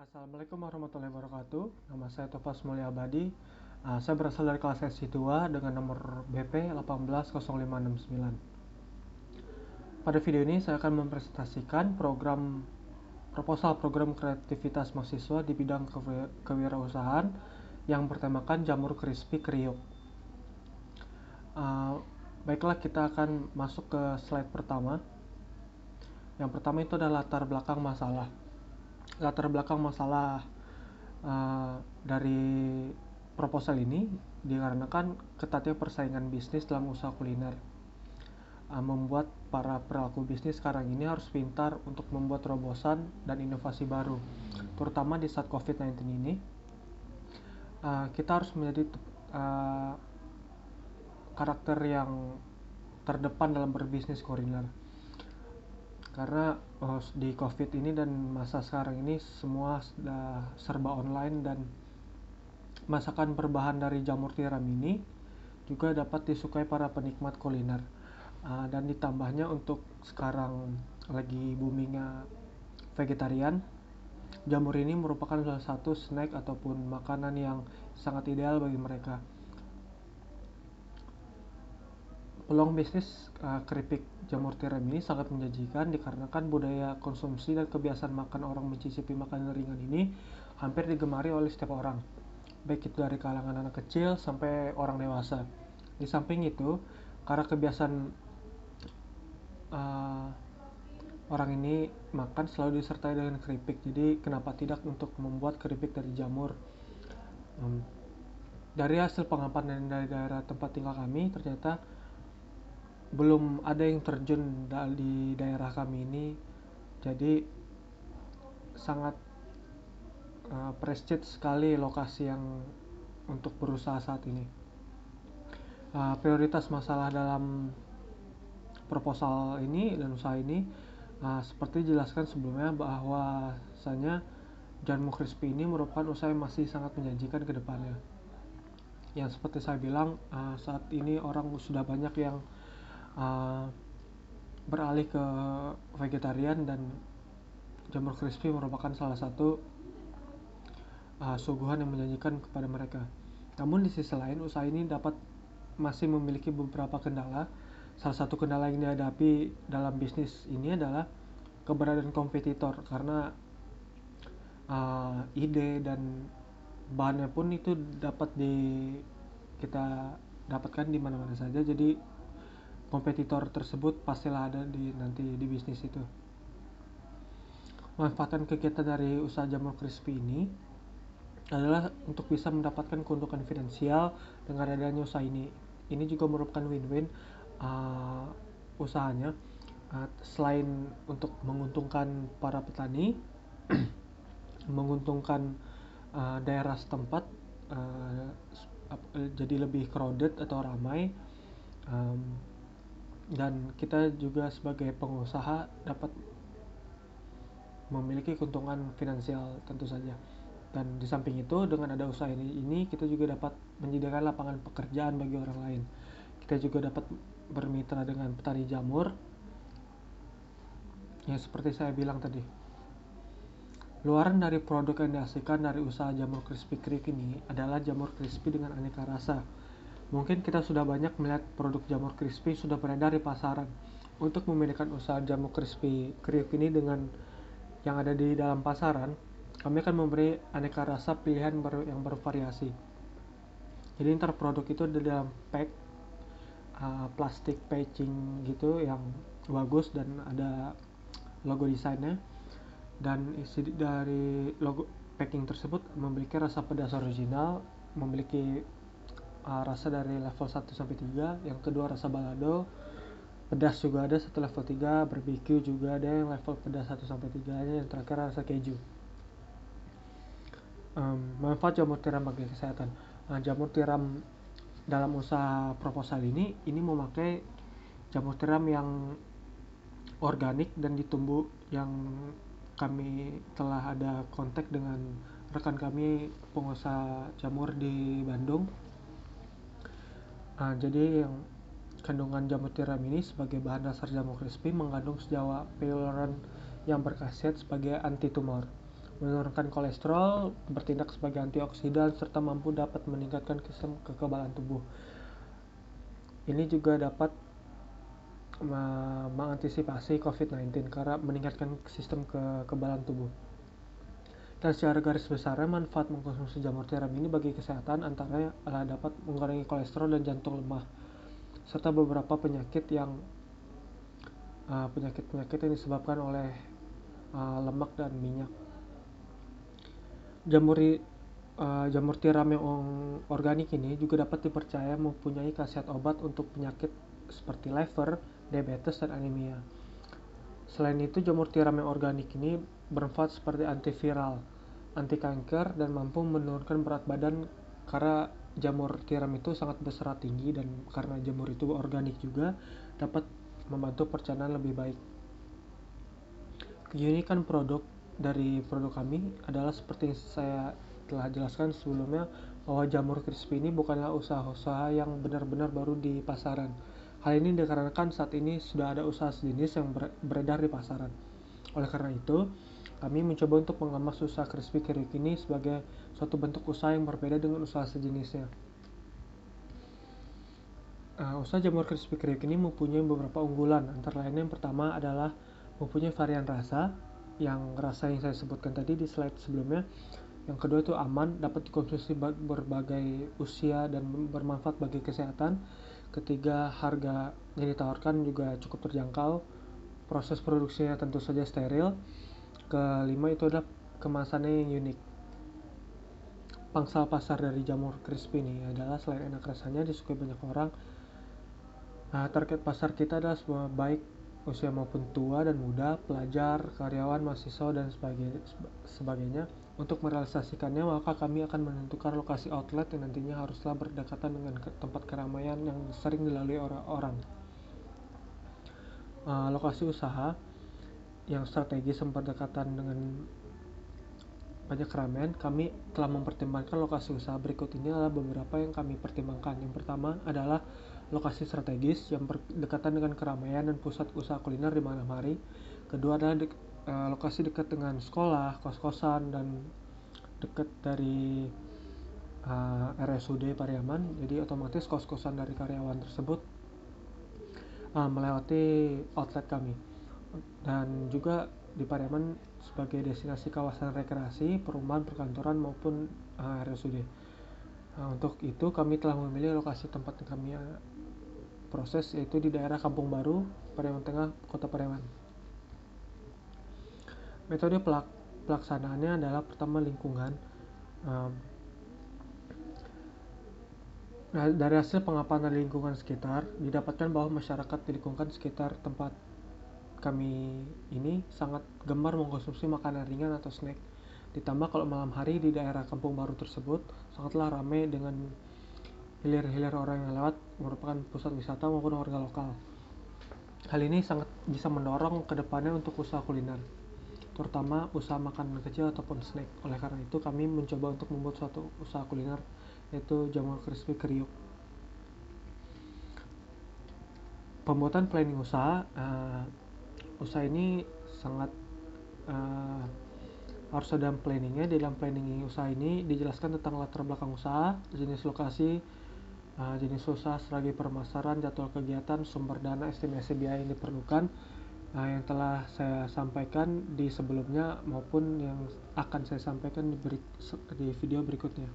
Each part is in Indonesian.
Assalamualaikum warahmatullahi wabarakatuh. Nama saya Tofas Mulia Abadi. Saya berasal dari kelas SC2 dengan nomor BP 1800569. Pada video ini saya akan mempresentasikan proposal program kreativitas mahasiswa di bidang kewirausahaan yang bertemakan jamur crispy kriuk. Baiklah, kita akan masuk ke slide pertama. Yang pertama itu adalah latar belakang masalah. Latar belakang masalah dari proposal ini dikarenakan ketatnya persaingan bisnis dalam usaha kuliner, membuat para pelaku bisnis sekarang ini harus pintar untuk membuat terobosan dan inovasi baru, terutama di saat COVID-19 ini. Kita harus menjadi karakter yang terdepan dalam berbisnis kuliner, karena di COVID ini dan masa sekarang ini semua sudah serba online, dan masakan berbahan dari jamur tiram ini juga dapat disukai para penikmat kuliner. Dan ditambahnya untuk sekarang lagi boomingnya vegetarian, jamur ini merupakan salah satu snack ataupun makanan yang sangat ideal bagi mereka. Peluang bisnis keripik jamur tiram ini sangat menjanjikan dikarenakan budaya konsumsi dan kebiasaan makan orang mencicipi makanan ringan ini hampir digemari oleh setiap orang, baik itu dari kalangan anak kecil sampai orang dewasa. Di samping itu, karena kebiasaan orang ini makan selalu disertai dengan keripik, jadi kenapa tidak untuk membuat keripik dari jamur. Dari hasil pengamatan dari daerah tempat tinggal kami, ternyata belum ada yang terjun di daerah kami ini, jadi sangat prestige sekali lokasi yang untuk berusaha saat ini. Prioritas masalah dalam proposal ini dan usaha ini seperti dijelaskan sebelumnya, bahwasanya jamur crispy ini merupakan usaha yang masih sangat menjanjikan ke depannya. Yang seperti saya bilang, saat ini orang sudah banyak yang beralih ke vegetarian, dan jamur crispy merupakan salah satu suguhan yang menjanjikan kepada mereka. Namun di sisi lain, usaha ini masih memiliki beberapa kendala. Salah satu kendala yang dihadapi dalam bisnis ini adalah keberadaan kompetitor, karena ide dan bahannya pun itu dapat kita dapatkan di mana-mana saja. Jadi kompetitor tersebut pastilah ada nanti di bisnis itu. Manfaatan kegiatan dari usaha jamur crispy ini adalah untuk bisa mendapatkan keuntungan finansial dengan adanya usaha ini. Ini juga merupakan win-win usahanya. Selain untuk menguntungkan para petani, menguntungkan daerah setempat, jadi lebih crowded atau ramai, dan kita juga sebagai pengusaha dapat memiliki keuntungan finansial tentu saja. Dan di samping itu, dengan ada usaha ini kita juga dapat menyediakan lapangan pekerjaan bagi orang lain. Kita juga dapat bermitra dengan petani jamur yang seperti saya bilang tadi. Luaran dari produk yang dihasilkan dari usaha jamur crispy kriuk ini adalah jamur crispy dengan aneka rasa. Mungkin kita sudah banyak melihat produk jamur crispy sudah beredar di pasaran. Untuk membedakan usaha jamur crispy kriuk ini dengan yang ada di dalam pasaran, kami akan memberi aneka rasa pilihan yang bervariasi. Jadi ntar produk itu ada dalam pack plastik packaging gitu yang bagus, dan ada logo desainnya, dan isi dari logo packing tersebut memiliki rasa pedas original, memiliki rasa dari level 1 sampai 3, yang kedua rasa balado, pedas juga ada satu level 3, barbecue juga ada yang level pedas 1 sampai 3, yang terakhir rasa keju. Manfaat jamur tiram bagi kesehatan. Jamur tiram dalam usaha proposal ini memakai jamur tiram yang organik dan ditumbuh, yang kami telah ada kontak dengan rekan kami pengusaha jamur di Bandung. Jadi yang kandungan jamur tiram ini sebagai bahan dasar jamur crispy mengandung senyawa pyrrolin yang berkhasiat sebagai anti tumor. menurunkan kolesterol, bertindak sebagai antioksidan, serta mampu dapat meningkatkan sistem kekebalan tubuh. Ini juga dapat mengantisipasi COVID-19 karena meningkatkan sistem kekebalan tubuh. Dan secara garis besarnya, manfaat mengkonsumsi jamur tiram ini bagi kesehatan antara adalah dapat mengurangi kolesterol dan jantung lemah, serta beberapa penyakit yang disebabkan oleh lemak dan minyak. Jamur tiram yang organik ini juga dapat dipercaya mempunyai khasiat obat untuk penyakit seperti liver, diabetes, dan anemia. Selain itu, jamur tiram yang organik ini bermanfaat seperti antiviral, anti kanker, dan mampu menurunkan berat badan karena jamur tiram itu sangat berserat tinggi, dan karena jamur itu organik juga dapat membantu pencernaan lebih baik. Keunikan dari produk kami adalah seperti yang saya telah jelaskan sebelumnya, bahwa jamur crispy ini bukanlah usaha-usaha yang benar-benar baru di pasaran. Hal ini dikarenakan saat ini sudah ada usaha sejenis yang beredar di pasaran. Oleh karena itu, kami mencoba untuk mengemas usaha crispy kriuk ini sebagai suatu bentuk usaha yang berbeda dengan usaha sejenisnya. Usaha jamur crispy kriuk ini mempunyai beberapa unggulan. Antara lain, yang pertama adalah mempunyai varian rasa yang saya sebutkan tadi di slide sebelumnya. Yang kedua itu aman, dapat dikonsumsi berbagai usia dan bermanfaat bagi kesehatan. Ketiga, harga yang ditawarkan juga cukup terjangkau. Proses produksinya tentu saja steril. Kelima itu adalah kemasannya yang unik. Pangsal pasar dari jamur crispy ini adalah selain enak rasanya disukai banyak orang, target pasar kita adalah semua baik usia maupun tua dan muda, pelajar, karyawan, mahasiswa, dan sebagainya. Untuk merealisasikannya, maka kami akan menentukan lokasi outlet yang nantinya haruslah berdekatan dengan tempat keramaian yang sering dilalui orang. Lokasi usaha yang strategis yang berdekatan dengan banyak keramaian, kami telah mempertimbangkan lokasi usaha berikut. Ini adalah beberapa yang kami pertimbangkan. Yang pertama adalah lokasi strategis yang berdekatan dengan keramaian dan pusat usaha kuliner di malam hari. Kedua adalah lokasi dekat dengan sekolah, kos-kosan, dan dekat dari RSUD Pariaman. Jadi otomatis kos-kosan dari karyawan tersebut melewati outlet kami. Dan juga di Pariaman sebagai destinasi kawasan rekreasi, perumahan, perkantoran, maupun RSUD. Untuk itu kami telah memilih lokasi tempat yang kami proses, yaitu di daerah Kampung Baru, Pariaman Tengah, Kota Pariaman. Metode pelaksanaannya adalah pertama lingkungan. Dari hasil pengamatan lingkungan sekitar, didapatkan bahwa masyarakat di lingkungan sekitar tempat kami ini sangat gemar mengkonsumsi makanan ringan atau snack. Ditambah kalau malam hari di daerah Kampung Baru tersebut sangatlah ramai dengan hilir-hilir orang yang lewat, merupakan pusat wisata maupun warga lokal. Hal ini sangat bisa mendorong ke depannya untuk usaha kuliner, terutama usaha makanan kecil ataupun snack. Oleh karena itu, kami mencoba untuk membuat suatu usaha kuliner, yaitu jamur crispy kriuk. Pembuatan planning usaha, usaha ini sangat harus ada planningnya. Di dalam planning usaha ini dijelaskan tentang latar belakang usaha, jenis lokasi, jenis usaha, strategi pemasaran, jadwal kegiatan, sumber dana, estimasi biaya yang diperlukan, yang telah saya sampaikan di sebelumnya maupun yang akan saya sampaikan di video berikutnya.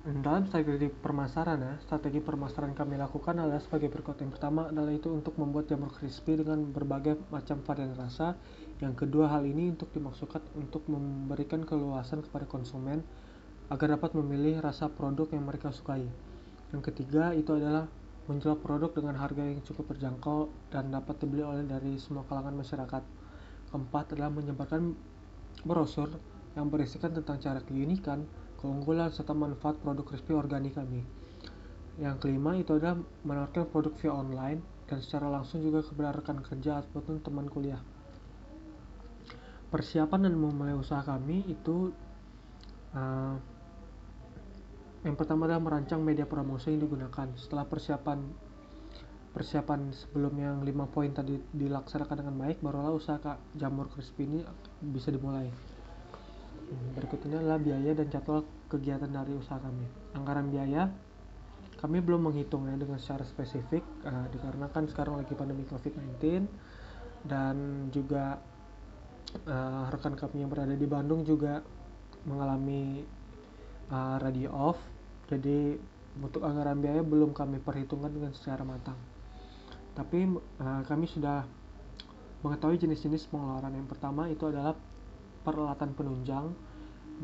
Dalam strategi pemasaran kami lakukan adalah sebagai berikut. Yang pertama adalah itu untuk membuat jamur crispy dengan berbagai macam varian rasa. Yang kedua, hal ini untuk dimaksudkan untuk memberikan keleluasan kepada konsumen agar dapat memilih rasa produk yang mereka sukai. Yang ketiga, itu adalah menjual produk dengan harga yang cukup terjangkau dan dapat dibeli oleh dari semua kalangan masyarakat. Keempat adalah menyebarkan brosur yang berisikan tentang cara keunikan, keunggulan, serta manfaat produk crispy organik kami. Yang kelima itu adalah menawarkan produk via online dan secara langsung juga kepada rekan kerja ataupun teman kuliah. Persiapan dan memulai usaha kami itu yang pertama adalah merancang media promosi yang digunakan. Setelah persiapan persiapan sebelum yang 5 poin tadi dilaksanakan dengan baik, barulah usaha jamur crispy ini bisa dimulai. Berikut ini adalah biaya dan jadwal kegiatan dari usaha kami. Anggaran biaya, kami belum menghitungnya dengan secara spesifik dikarenakan sekarang lagi pandemi COVID-19 dan juga rekan kami yang berada di Bandung juga mengalami radio off. Jadi untuk anggaran biaya belum kami perhitungkan dengan secara matang. Tapi kami sudah mengetahui jenis-jenis pengeluaran. Yang pertama itu adalah peralatan penunjang,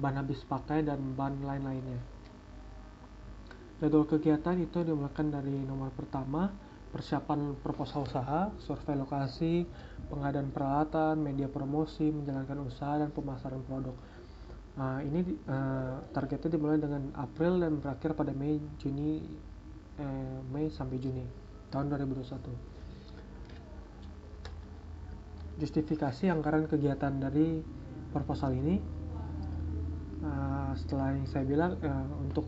bahan habis pakai, dan bahan lain-lainnya. Jadwal kegiatan itu dimulai dari nomor pertama, persiapan proposal usaha, survei lokasi, pengadaan peralatan, media promosi, menjalankan usaha, dan pemasaran produk. Ini targetnya dimulai dengan April dan berakhir pada Mei sampai Juni tahun 2021. Justifikasi anggaran kegiatan dari proposal ini, setelah yang saya bilang, untuk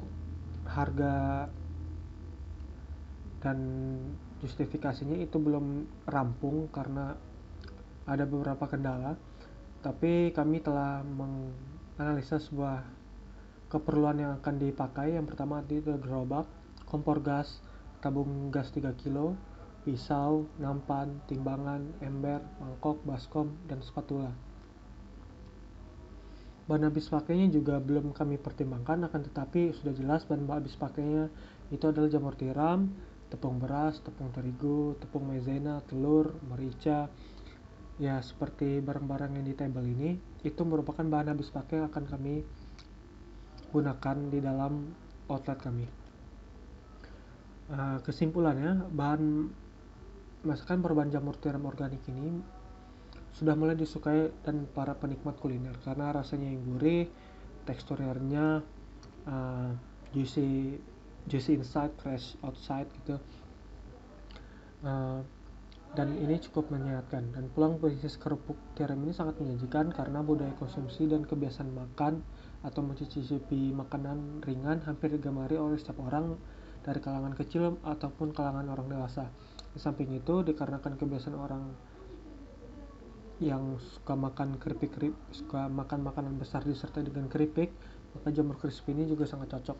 harga dan justifikasinya itu belum rampung karena ada beberapa kendala, tapi kami telah menganalisa sebuah keperluan yang akan dipakai. Yang pertama itu gerobak, kompor gas, tabung gas 3 kilo, pisau, nampan, timbangan, ember, mangkok, baskom, dan spatula. Bahan habis pakainya juga belum kami pertimbangkan, akan tetapi sudah jelas bahan habis pakainya itu adalah jamur tiram, tepung beras, tepung terigu, tepung maizena, telur, merica. Ya, seperti barang-barang yang di table ini, itu merupakan bahan habis pakai yang akan kami gunakan di dalam outlet kami. Kesimpulannya, bahan masakan berbahan jamur tiram organik ini sudah mulai disukai dan para penikmat kuliner karena rasanya yang gurih, teksturnya juicy inside, fresh outside gitu. Dan ini cukup menyehatkan. Dan peluang bisnis kerupuk tiram ini sangat menjanjikan karena budaya konsumsi dan kebiasaan makan atau mencicipi makanan ringan hampir digemari oleh setiap orang dari kalangan kecil ataupun kalangan orang dewasa. Di samping itu, dikarenakan kebiasaan orang yang suka makan suka makan makanan besar disertai dengan keripik, maka jamur crispy ini juga sangat cocok.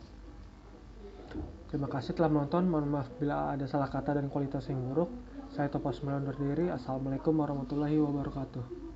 Terima kasih telah menonton. Mohon maaf bila ada salah kata dan kualitas yang buruk. Saya Topos undur diri. Assalamualaikum warahmatullahi wabarakatuh.